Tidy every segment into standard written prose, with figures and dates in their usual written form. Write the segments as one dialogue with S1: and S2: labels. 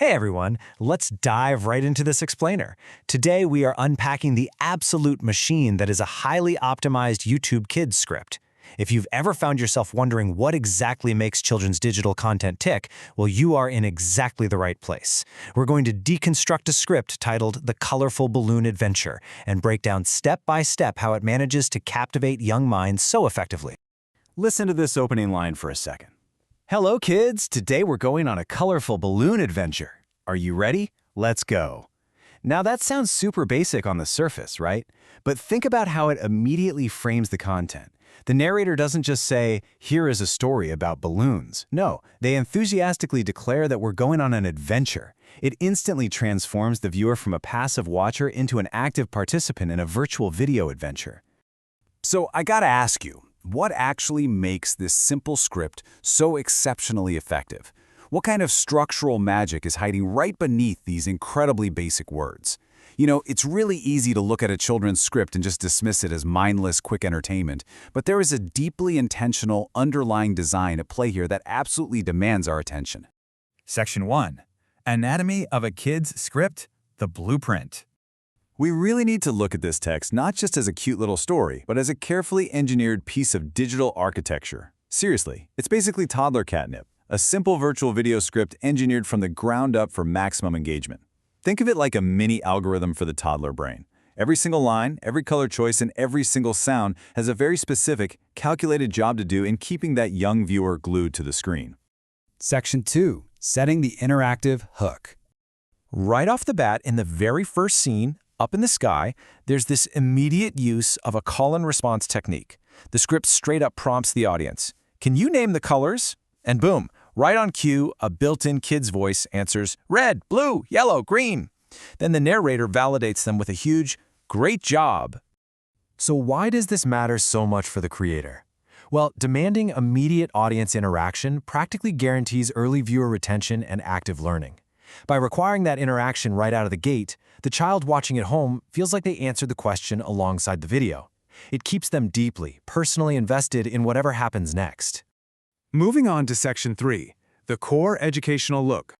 S1: Hey everyone, let's dive right into this explainer. Today we are unpacking the absolute machine that is a highly optimized YouTube Kids script. If you've ever found yourself wondering what exactly makes children's digital content tick, well, you are in exactly the right place. We're going to deconstruct a script titled The Colorful Balloon Adventure and break down step by step how it manages to captivate young minds so effectively.
S2: Listen to this opening line for a second.
S1: Hello kids, today we're going on a colorful balloon adventure. Are you ready? Let's go. Now that sounds super basic on the surface, right? But think about how it immediately frames the content. The narrator doesn't just say, here is a story about balloons. No, they enthusiastically declare that we're going on an adventure. It instantly transforms the viewer from a passive watcher into an active participant in a virtual video adventure.
S2: So I gotta ask you, what actually makes this simple script so exceptionally effective? What kind of structural magic is hiding right beneath these incredibly basic words? You know, it's really easy to look at a children's script and just dismiss it as mindless, quick entertainment, but there is a deeply intentional, underlying design at play here that absolutely demands our attention.
S3: Section 1. Anatomy of a kid's script, the blueprint.
S2: We really need to look at this text not just as a cute little story, but as a carefully engineered piece of digital architecture. Seriously, it's basically toddler catnip, a simple virtual video script engineered from the ground up for maximum engagement. Think of it like a mini algorithm for the toddler brain. Every single line, every color choice, and every single sound has a very specific, calculated job to do in keeping that young viewer glued to the screen.
S4: Section 2. Setting the interactive hook.
S1: Right off the bat, in the very first scene, up in the sky, there's this immediate use of a call-and-response technique. The script straight up prompts the audience. Can you name the colors? And boom, right on cue, a built-in kid's voice answers red, blue, yellow, green. Then the narrator validates them with a huge, great job. So why does this matter so much for the creator? Well, demanding immediate audience interaction practically guarantees early viewer retention and active learning. By requiring that interaction right out of the gate, the child watching at home feels like they answered the question alongside the video. It keeps them deeply, personally invested in whatever happens next.
S5: Moving on to Section 3, the core educational look.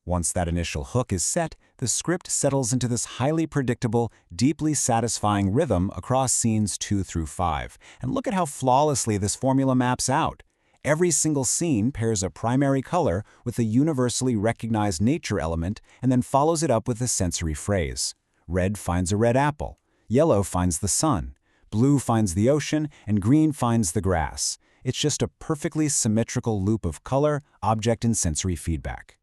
S4: Once that initial hook is set, the script settles into this highly predictable, deeply satisfying rhythm across scenes 2 through 5. And look at how flawlessly this formula maps out. Every single scene pairs a primary color with a universally recognized nature element and then follows it up with a sensory phrase. Red finds a red apple, yellow finds the sun, blue finds the ocean, and green finds the grass. It's just a perfectly symmetrical loop of color, object, and sensory feedback.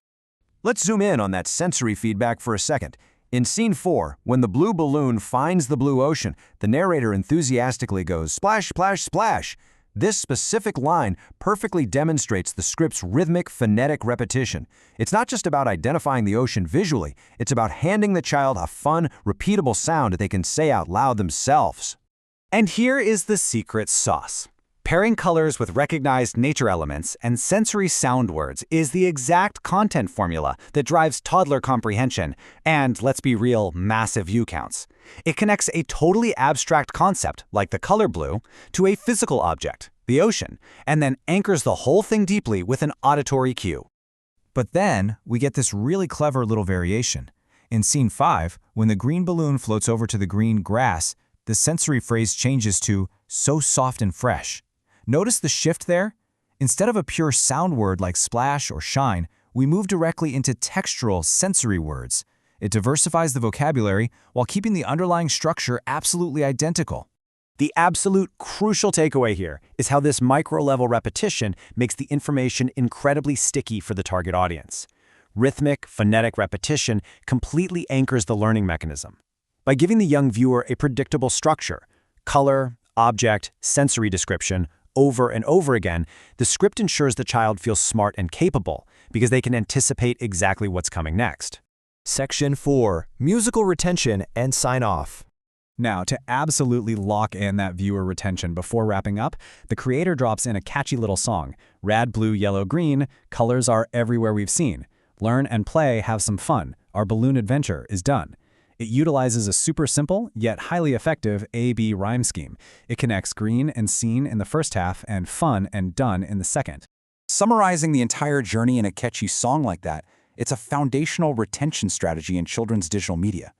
S1: Let's zoom in on that sensory feedback for a second. In scene 4, when the blue balloon finds the blue ocean, the narrator enthusiastically goes, splash, splash, splash. This specific line perfectly demonstrates the script's rhythmic, phonetic repetition. It's not just about identifying the ocean visually, it's about handing the child a fun, repeatable sound that they can say out loud themselves.
S6: And here is the secret sauce. Pairing colors with recognized nature elements and sensory sound words is the exact content formula that drives toddler comprehension and, let's be real, massive view counts. It connects a totally abstract concept, like the color blue, to a physical object, the ocean, and then anchors the whole thing deeply with an auditory cue.
S4: But then, we get this really clever little variation. In scene 5, when the green balloon floats over to the green grass, the sensory phrase changes to, so soft and fresh. Notice the shift there? Instead of a pure sound word like splash or shine, we move directly into textural, sensory words. It diversifies the vocabulary while keeping the underlying structure absolutely identical.
S6: The absolute crucial takeaway here is how this micro-level repetition makes the information incredibly sticky for the target audience. Rhythmic, phonetic repetition completely anchors the learning mechanism. By giving the young viewer a predictable structure, color, object, sensory description, over and over again, the script ensures the child feels smart and capable because they can anticipate exactly what's coming next.
S1: Section 4. Musical retention and sign-off.
S7: Now, to absolutely lock in that viewer retention before wrapping up, the creator drops in a catchy little song. Rad, blue, yellow, green, colors are everywhere we've seen. Learn and play, have some fun. Our balloon adventure is done. It utilizes a super simple, yet highly effective A-B rhyme scheme. It connects green and seen in the first half and fun and done in the second.
S2: Summarizing the entire journey in a catchy song like that,
S8: It's a foundational retention strategy in children's digital media.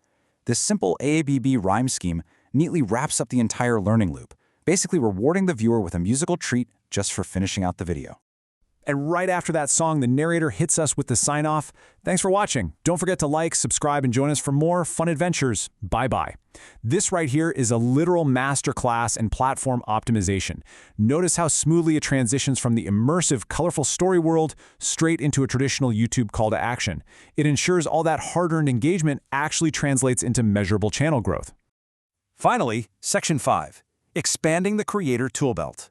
S8: This simple AABB rhyme scheme neatly wraps up the entire learning loop, basically rewarding the viewer with a musical treat just for finishing out the video.
S1: And right after that song, the narrator hits us with the sign-off. Thanks for watching. Don't forget to like, subscribe, and join us for more fun adventures. Bye-bye. This right here is a literal masterclass in platform optimization. Notice how smoothly it transitions from the immersive, colorful story world straight into a traditional YouTube call to action. It ensures all that hard-earned engagement actually translates into measurable channel growth. Finally, Section 5. Expanding the Creator Toolbelt.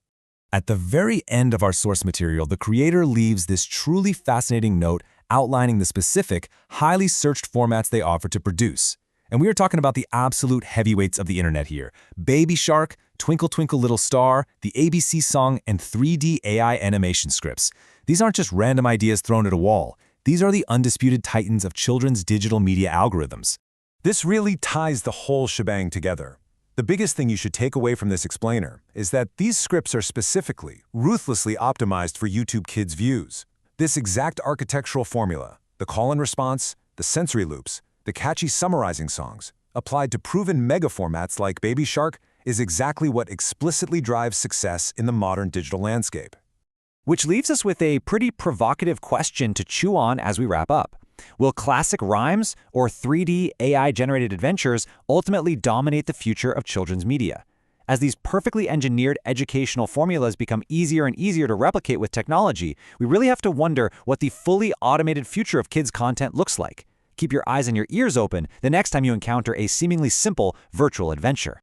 S1: At the very end of our source material, the creator leaves this truly fascinating note outlining the specific, highly searched formats they offer to produce. And we are talking about the absolute heavyweights of the internet here. Baby Shark, Twinkle Twinkle Little Star, the ABC song, and 3D AI animation scripts. These aren't just random ideas thrown at a wall. These are the undisputed titans of children's digital media algorithms. This really ties the whole shebang together. The biggest thing you should take away from this explainer is that these scripts are specifically, ruthlessly optimized for YouTube Kids views. This exact architectural formula, the call and response, the sensory loops, the catchy summarizing songs, applied to proven mega formats like Baby Shark, is exactly what explicitly drives success in the modern digital landscape.
S6: Which leaves us with a pretty provocative question to chew on as we wrap up. Will classic rhymes or 3D AI-generated adventures ultimately dominate the future of children's media? As these perfectly engineered educational formulas become easier and easier to replicate with technology, we really have to wonder what the fully automated future of kids' content looks like. Keep your eyes and your ears open the next time you encounter a seemingly simple virtual adventure.